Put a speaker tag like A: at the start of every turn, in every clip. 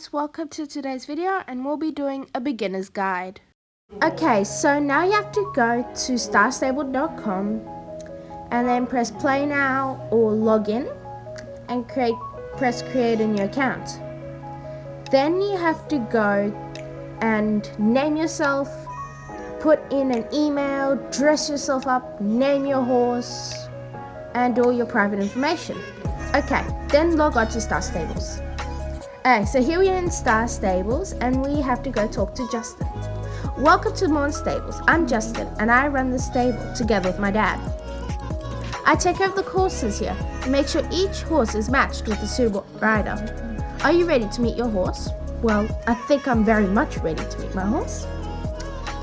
A: guys, welcome to today's video and we'll be doing a beginner's guide. Okay, so now you have to go to StarStables.com and then press play now or log in and press create a new account. Then you have to go and name yourself, put in an email, dress yourself up, name your horse and all your private information. Okay, then log on to StarStables. Alright, so here we are in StarStables and we have to go talk to Justin. Welcome to Morn Stables. I'm Justin and I run the stable together with my dad. I take care of the horses here and make sure each horse is matched with a suitable rider. Are you ready to meet your horse? Well, I think I'm very much ready to meet my horse.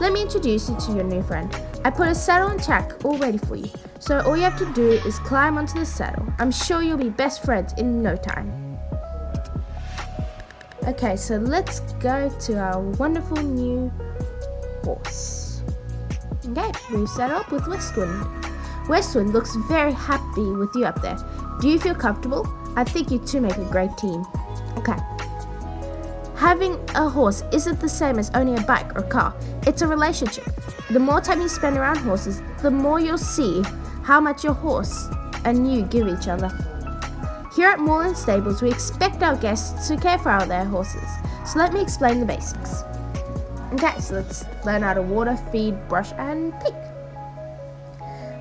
A: Let me introduce you to your new friend. I put a saddle and track all ready for you, so all you have to do is climb onto the saddle. I'm sure you'll be best friends in no time. Okay, so let's go to our wonderful new horse. Okay, we've set up with Westwind. Westwind looks very happy with you up there. Do you feel comfortable? I think you two make a great team. Okay. Having a horse isn't the same as owning a bike or car. It's a relationship. The more time you spend around horses, the more you'll see how much your horse and you give each other. Here at Moorland Stables, we expect our guests to care for their horses. So let me explain the basics. Okay, so let's learn how to water, feed, brush, and pick.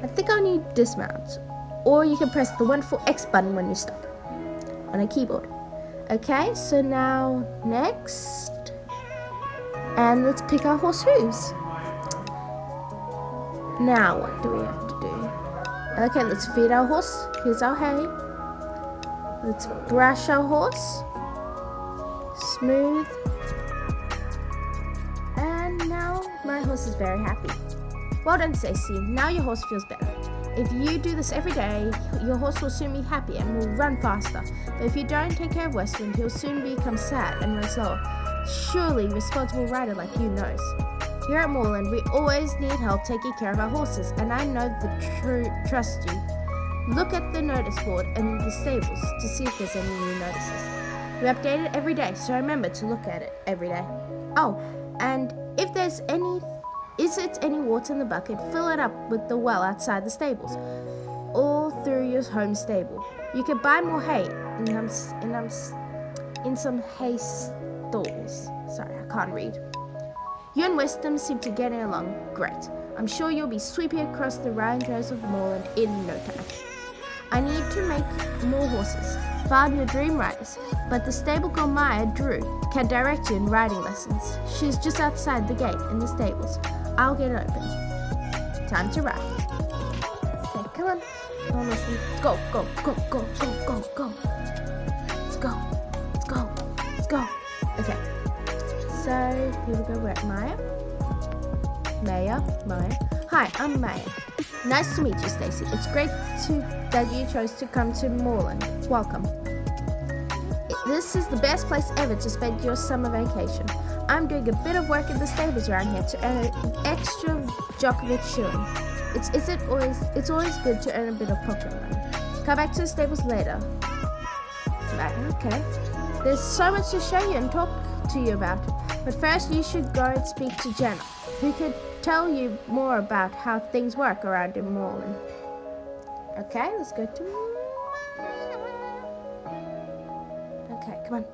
A: I think I'll need dismount, or you can press the wonderful X button when you stop on a keyboard. Okay, so now next, and let's pick our horse hooves. Now what do we have to do? Okay, let's feed our horse. Here's our hay. Let's brush our horse. Smooth. And now my horse is very happy. Well done, Stacey. Now your horse feels better. If you do this every day, your horse will soon be happy and will run faster. But if you don't take care of Westwind, he'll soon become sad and run slower. Surely a responsible rider like you knows. Here at Moorland, we always need help taking care of our horses, and I know trust you. Look at the notice board in the stables to see if there's any new notices. We update it every day, so remember to look at it every day. Oh, and if there's any water in the bucket, fill it up with the well outside the stables, all through your home stable. You can buy more hay in some hay stalls. Sorry, I can't read. You and Weston seem to get along great. I'm sure you'll be sweeping across the ranges of Moorland in no time. I need to make more horses. Found your dream riders, but the stable girl Maya Drew can direct you in riding lessons. She's just outside the gate in the stables. I'll get it open. Time to ride. Okay, come on. Come on, Leslie. Go, go, go, go, go, go, go. Let's go. Let's go. Let's go. Okay. So here we go. We're at Maya. Maya. Hi, I'm Maya. Nice to meet you, Stacey. It's great that you chose to come to Moorland. Welcome. This is the best place ever to spend your summer vacation. I'm doing a bit of work in the stables around here to earn an extra Djokovic shilling. It's always good to earn a bit of pocket money. Come back to the stables later. Right, okay. There's so much to show you and talk to you about. But first you should go and speak to Jenna, who could tell you more about how things work around in Moorland. Okay, let's go to... Okay, come on.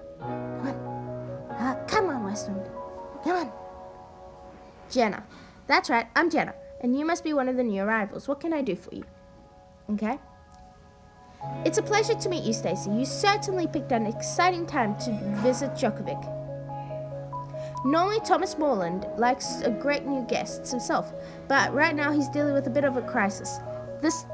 A: Come on, Westwind. Come on. Jenna. That's right, I'm Jenna, and you must be one of the new arrivals. What can I do for you? Okay. It's a pleasure to meet you, Stacey. You certainly picked an exciting time to visit Djokovic. Normally, Thomas Moorland likes a great new guest himself, but right now he's dealing with a bit of a crisis.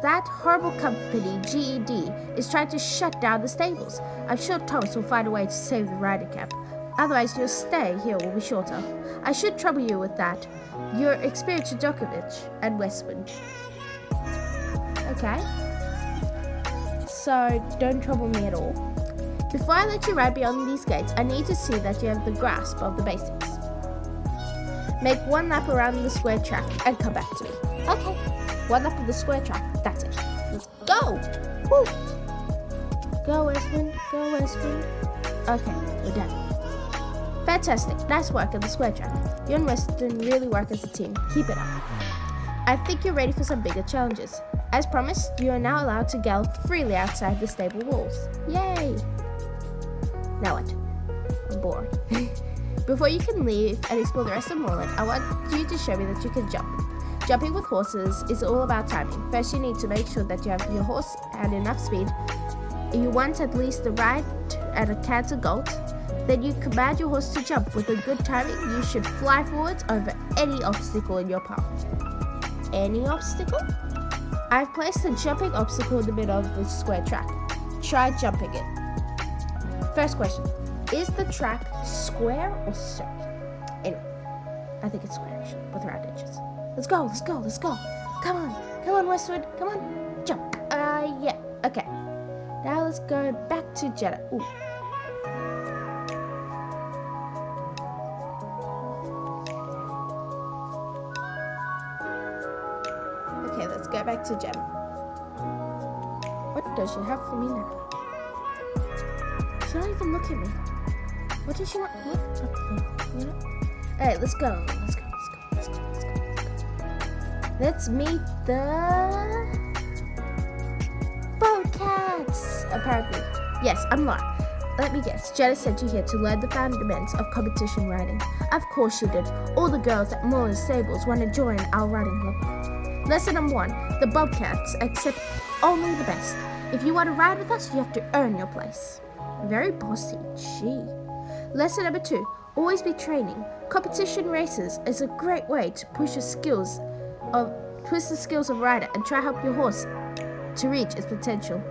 A: That horrible company, GED, is trying to shut down the stables. I'm sure Thomas will find a way to save the rider camp. Otherwise, your stay here will be shorter. I should trouble you with that. Your experience with Djokovic and Westwind. Okay. So, don't trouble me at all. Before I let you ride beyond these gates, I need to see that you have the grasp of the basics. Make one lap around the square track and come back to me. Okay. One lap of the square track. That's it. Let's go! Woo! Go, Westwind. Go, Westwind. Okay, we're done. Fantastic, nice work at the square track. You and Western really work as a team. Keep it up. I think you're ready for some bigger challenges. As promised, you are now allowed to gallop freely outside the stable walls. Yay! Now what? I'm bored. Before you can leave and explore the rest of Moreland, I want you to show me that you can jump. Jumping with horses is all about timing. First, you need to make sure that you have your horse at enough speed. You want at least the ride at a canter galt. Then you command your horse to jump. With a good timing, you should fly forwards over any obstacle in your path. Any obstacle? I've placed a jumping obstacle in the middle of the square track. Try jumping it. First question, is the track square or circular? Anyway, I think it's square actually, with round edges. Let's go, let's go, let's go. Come on, Westwood, come on, jump. Yeah, okay. Now let's go back to Jenna. Ooh. Okay, let's go back to Jenna. What does she have for me now? She don't even look at me. What does she want? What? Okay. Alright, let's go. Let's meet the Bobcats. Apparently. Yes, I'm lying. Let me guess. Jenna sent you here to learn the fundamentals of competition riding. Of course you did. All the girls at Harley StarStables want to join our riding club. Lesson number 1. The Bobcats accept only the best. If you want to ride with us, you have to earn your place. Very bossy. Gee. Lesson number 2. Always be training. Competition races is a great way to push the skills of rider and try help your horse to reach its potential.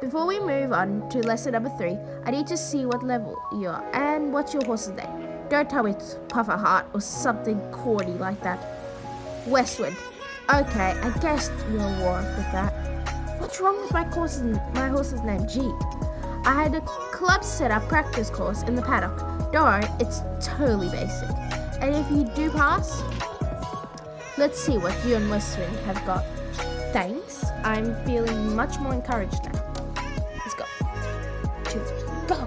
A: Before we move on to lesson number 3, I need to see what level you are and what's your horse's name. Don't tell me it's Puffer Heart or something corny like that. Westwood. Okay, I guess you'll work with that. What's wrong with my horse's name? Gee. I had a club set up practice course in the paddock. Don't worry, it's totally basic. And if you do pass, let's see what you and Westwind have got. Thanks, I'm feeling much more encouraged now. Let's go. 2, go!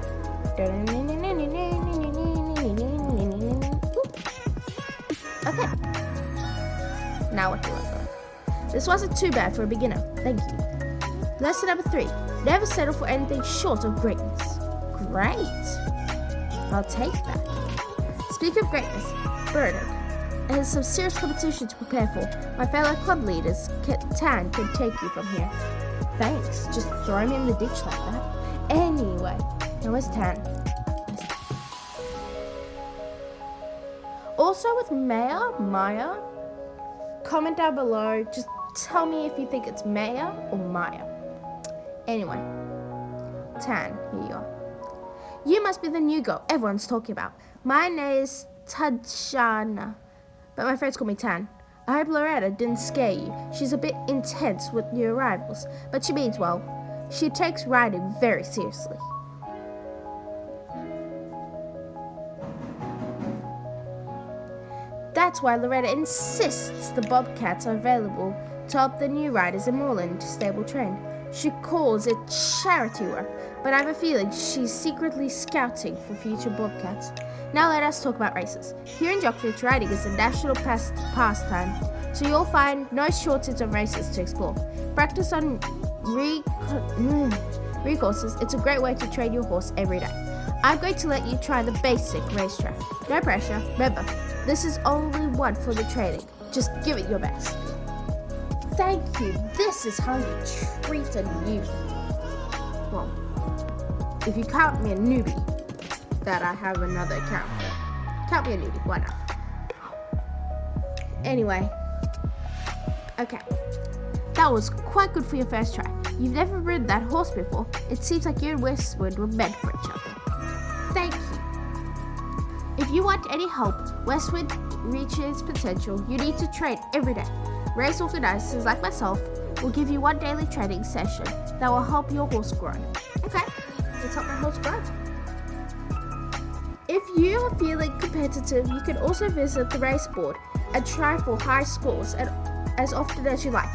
A: Okay. Now what do I go? This wasn't too bad for a beginner. Thank you. Lesson number 3. Never settle for anything short of greatness. Great. I'll take that. Speaking of greatness, Burdock has some serious competition to prepare for. My fellow club leaders, Tan, can take you from here. Thanks. Just throw me in the ditch like that. Anyway, now where's Tan? Also with Maya, comment down below. Just tell me if you think it's Maya or Maya. Anyway, Tan, here you are. You must be the new girl everyone's talking about. My name is Tajana, but my friends call me Tan. I hope Loretta didn't scare you. She's a bit intense with new arrivals, but she means well. She takes riding very seriously. That's why Loretta insists the Bobcats are available to help the new riders in Moreland stable train. She calls it charity work, but I have a feeling she's secretly scouting for future Bobcats. Now let us talk about races. Here in Jockfitch, riding is a national pastime, so you'll find no shortage of races to explore. Practice on recourses. It's a great way to train your horse every day. I'm going to let you try the basic racetrack. No pressure. Remember, this is only one for the training. Just give it your best. Thank you. This is how you treat a newbie. Well, if you count me a newbie, that I have another account. Count me a newbie. Why not? Anyway. Okay. That was quite good for your first try. You've never ridden that horse before. It seems like you and Westwood were meant for each other. Thank you. If you want any help, Westwood reaches potential, you need to train every day. Race organizers like myself will give you one daily training session that will help your horse grow. Okay, let's help my horse grow. If you are feeling competitive, you can also visit the race board and try for high scores as often as you like.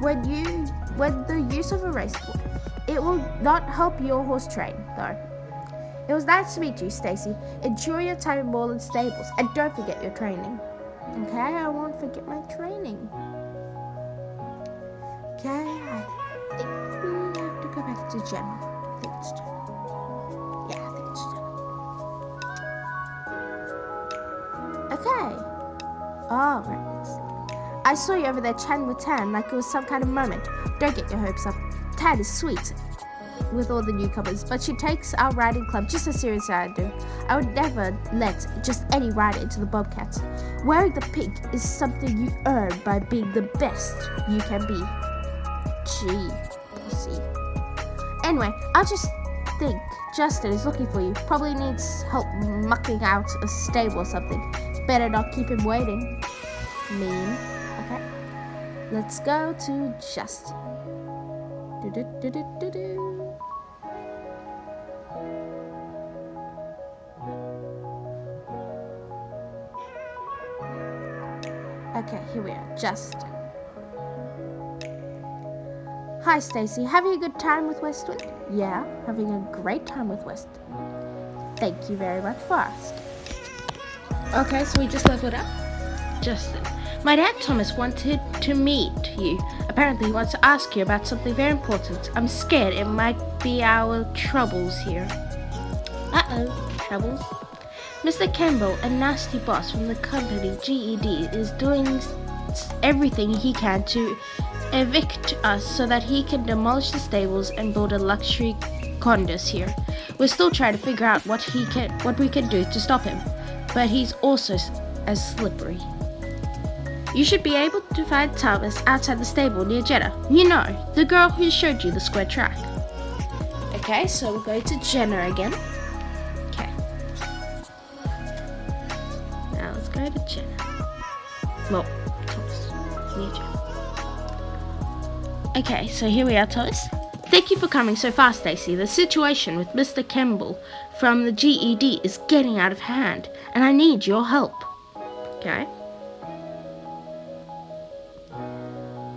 A: When the use of a race board, it will not help your horse train though. It was nice to meet you, Stacy. Enjoy your time in Moreland Stables, and don't forget your training. Okay, I won't forget my training. Okay, I think we have to go back to Jenna. I think it's Jenna. Yeah, I think it's Jenna. Okay. Alright. I saw you over there chatting with Tan like it was some kind of moment. Don't get your hopes up. Tan is sweet with all the newcomers, but she takes our riding club just as seriously as I do. I would never let just any rider into the Bobcats. Wearing the pink is something you earn by being the best you can be. Gee, pussy. Anyway, I just think Justin is looking for you. Probably needs help mucking out a stable or something. Better not keep him waiting. Mean. Okay. Let's go to Justin. Okay, here we are, Justin. Hi, Stacy. Having a good time with Westwind? Yeah, having a great time with Westwind. Thank you very much for asking. Okay, so we just leveled up. Justin. My dad Thomas wanted to meet you. Apparently he wants to ask you about something very important. I'm scared it might be our troubles here. Troubles? Mr. Campbell, a nasty boss from the company GED, is doing everything he can to evict us so that he can demolish the stables and build a luxury condos here. We're still trying to figure out what we can do to stop him, but he's also as slippery. You should be able to find Thomas outside the stable near Jenna. You know, the girl who showed you the square track. Okay, so we'll go to Jenna again. Okay. Now let's go to Jenna. Well, Thomas, near Jenna. Okay, so here we are, Thomas. Thank you for coming so fast, Stacy. The situation with Mr. Campbell from the GED is getting out of hand, and I need your help. Okay.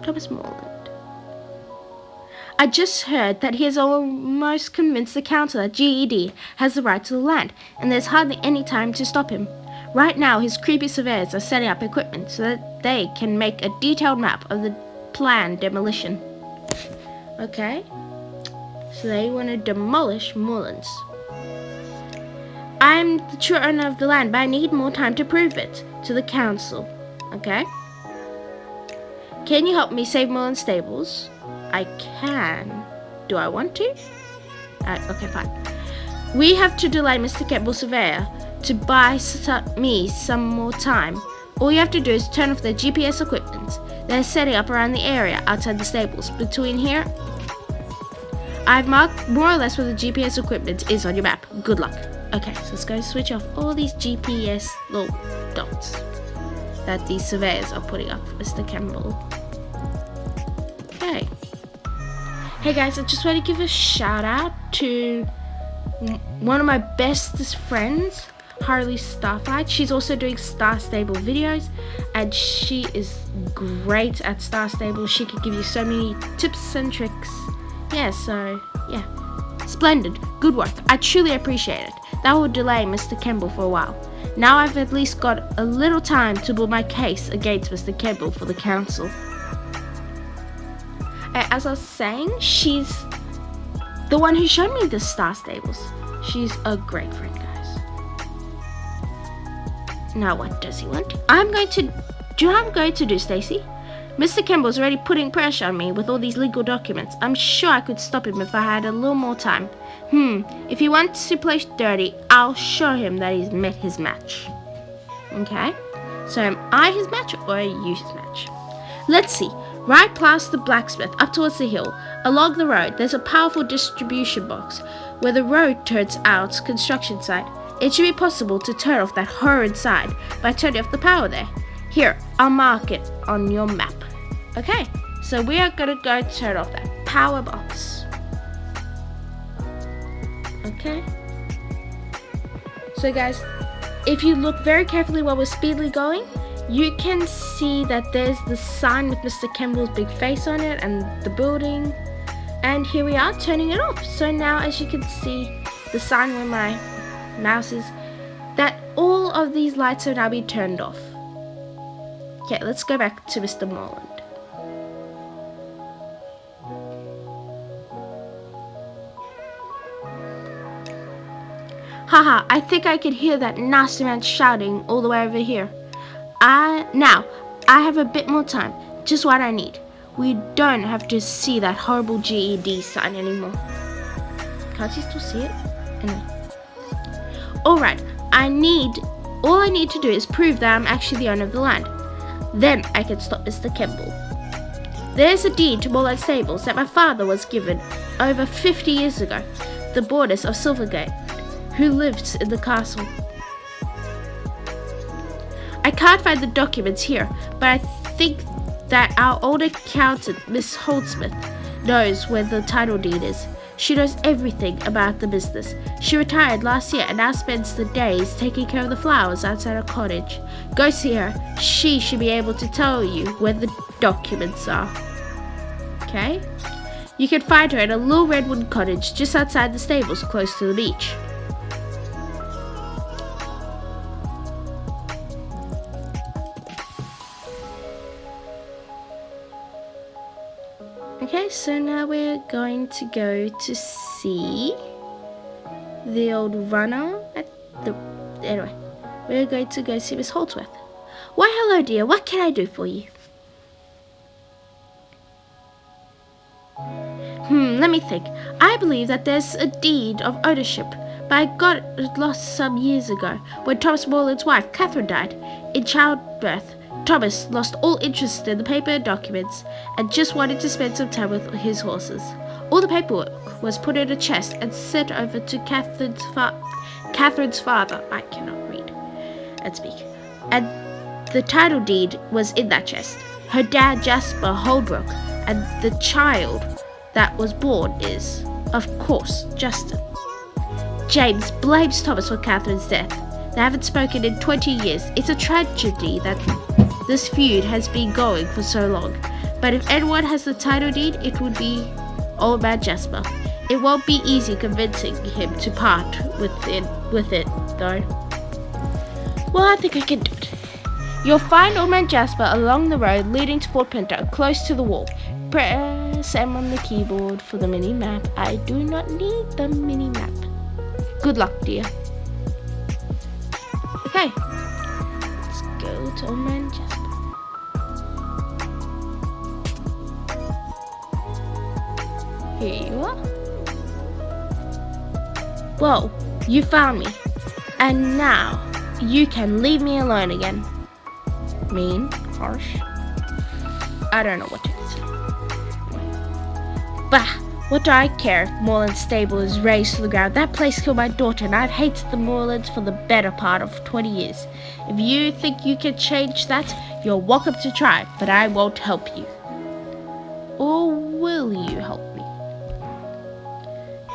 A: Thomas Morland. I just heard that he has almost convinced the council that GED has the right to the land, and there's hardly any time to stop him. Right now, his creepy surveyors are setting up equipment so that they can make a detailed map of the planned demolition. Okay, so they want to demolish Mullins. I'm the true owner of the land, but I need more time to prove it to the council. Okay. Can you help me save Mullins stables? I can. Do I want to? Okay, fine. We have to delay Mr. Campbell's surveyor to buy me some more time. All you have to do is turn off their GPS equipment. They're setting up around the area outside the stables. Between here, I've marked more or less where the GPS equipment is on your map. Good luck. Okay, so let's go switch off all these GPS little dots that these surveyors are putting up for Mr. Campbell. Okay. Hey guys, I just want to give a shout out to one of my bestest friends, Harley StarFlight. She's also doing StarStable videos, and she is great at StarStable. She can give you so many tips and tricks. Yeah, so yeah, splendid, good work. I truly appreciate it. That will delay Mr. Campbell for a while. Now I've at least got a little time to build my case against Mr. Campbell for the council. As I was saying, she's the one who showed me the StarStables. She's a great friend, guys. Now what does he want? Do you know what I'm going to do, Stacy? Mr. Campbell's already putting pressure on me with all these legal documents. I'm sure I could stop him if I had a little more time. If he wants to play dirty, I'll show him that he's met his match. Okay? So am I his match or are you his match? Let's see. Right past the blacksmith, up towards the hill, along the road, there's a powerful distribution box where the road turns out construction site. It should be possible to turn off that horrid side by turning off the power there. Here, I'll mark it on your map. Okay, so we are gonna go turn off that power box. Okay. So guys, if you look very carefully while we're speedily going, you can see that there's the sign with Mr. Campbell's big face on it and the building. And here we are turning it off. So now, as you can see, the sign where my mouse is, that all of these lights are now being turned off. Okay, let's go back to Mr. Morland. Haha, I think I can hear that nasty man shouting all the way over here. Now, I have a bit more time, just what I need. We don't have to see that horrible GED sign anymore. Can't you still see it? Anyway. Alright, all I need to do is prove that I'm actually the owner of the land. Then I can stop Mr. Kemble. There's a deed to Harley Stables that my father was given over 50 years ago. The boarders of Silvergate, who lives in the castle. I can't find the documents here, but I think that our old accountant, Miss Holdsmith, knows where the title deed is. She knows everything about the business. She retired last year and now spends the days taking care of the flowers outside her cottage. Go see her. She should be able to tell you where the documents are. Okay? You can find her in a little redwood cottage just outside the stables close to the beach. Okay, so now we're going to go to see the old runner anyway, we're going to go see Miss Holdsworth. Why, hello dear, what can I do for you? Let me think. I believe that there's a deed of ownership, but I got it lost some years ago when Thomas Morland's wife, Catherine, died in childbirth. Thomas lost all interest in the paper and documents and just wanted to spend some time with his horses. All the paperwork was put in a chest and sent over to Catherine's father. I cannot read and speak. And the title deed was in that chest. Her dad, Jasper Holbrook, and the child that was born is, of course, Justin. James blames Thomas for Catherine's death. They haven't spoken in 20 years. It's a tragedy that this feud has been going for so long. But if Edward has the title deed, it would be all about Jasper. It won't be easy convincing him to part with it, though. Well, I think I can do it. You'll find old man Jasper along the road leading to Fort Pinto, close to the wall. Press M on the keyboard for the mini-map. I do not need the mini-map. Good luck, dear. Okay, let's go to old man Jasper. Here you are. Whoa, you found me. And now, you can leave me alone again. Mean, harsh. I don't know what to say. Bah, what do I care if Morland's stable is razed to the ground? That place killed my daughter and I've hated the Morlands for the better part of 20 years. If you think you can change that, you're welcome to try, but I won't help you. Or will you help me?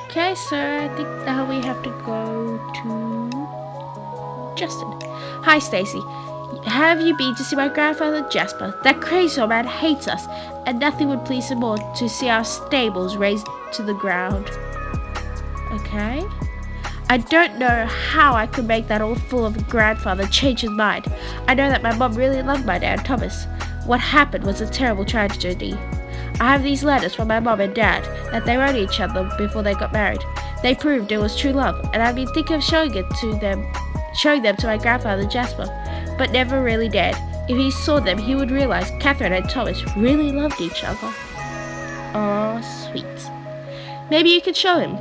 A: Okay, so I think now we have to go to Justin. Hi, Stacy. Have you been to see my grandfather Jasper? That crazy old man hates us, and nothing would please him more to see our stables razed to the ground. Okay. I don't know how I could make that old fool of a grandfather change his mind. I know that my mom really loved my dad, Thomas. What happened was a terrible tragedy. I have these letters from my mom and dad that they wrote each other before they got married. They proved it was true love, and I've been thinking of showing them to my grandfather Jasper, but never really dared. If he saw them, he would realize Catherine and Thomas really loved each other. Oh, sweet. Maybe you could show him.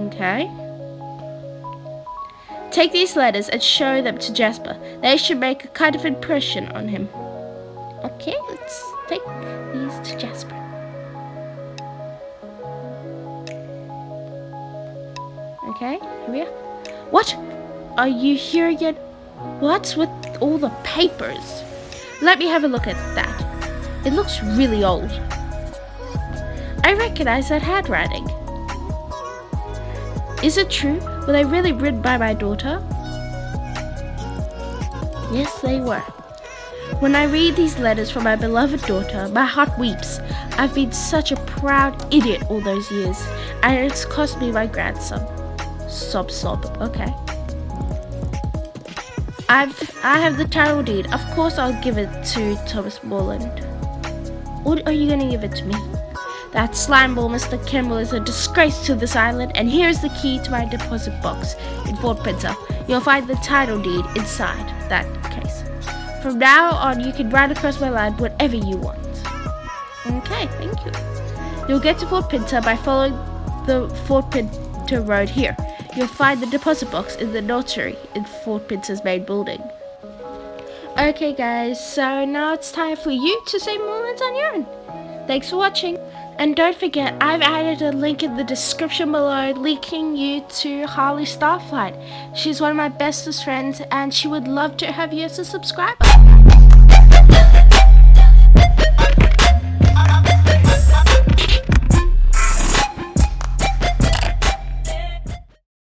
A: Okay. Take these letters and show them to Jasper. They should make a kind of impression on him. Okay, let's take these to Jasper. Okay, here we are. What? Are you here again? What's with all the papers? Let me have a look at that. It looks really old. I recognize that handwriting. Is it true? Were they really written by my daughter? Yes, they were. When I read these letters from my beloved daughter, my heart weeps. I've been such a proud idiot all those years, and it's cost me my grandson. Sob. Okay. I have the title deed. Of course I'll give it to Thomas Morland. Or are you gonna give it to me? That slimeball Mr. Kimball is a disgrace to this island, and here's the key to my deposit box in Fort Pinto. You'll find the title deed inside that case. From now on, you can ride across my land whenever you want. Okay, thank you. You'll get to Fort Pinto by following the Fort Pinto road here. You'll find the deposit box in the notary in Fort Pinto's main building. Okay guys, so now it's time for you to save moments on your own. Thanks for watching. And don't forget, I've added a link in the description below linking you to Harley StarFlight. She's one of my bestest friends and she would love to have you as a subscriber.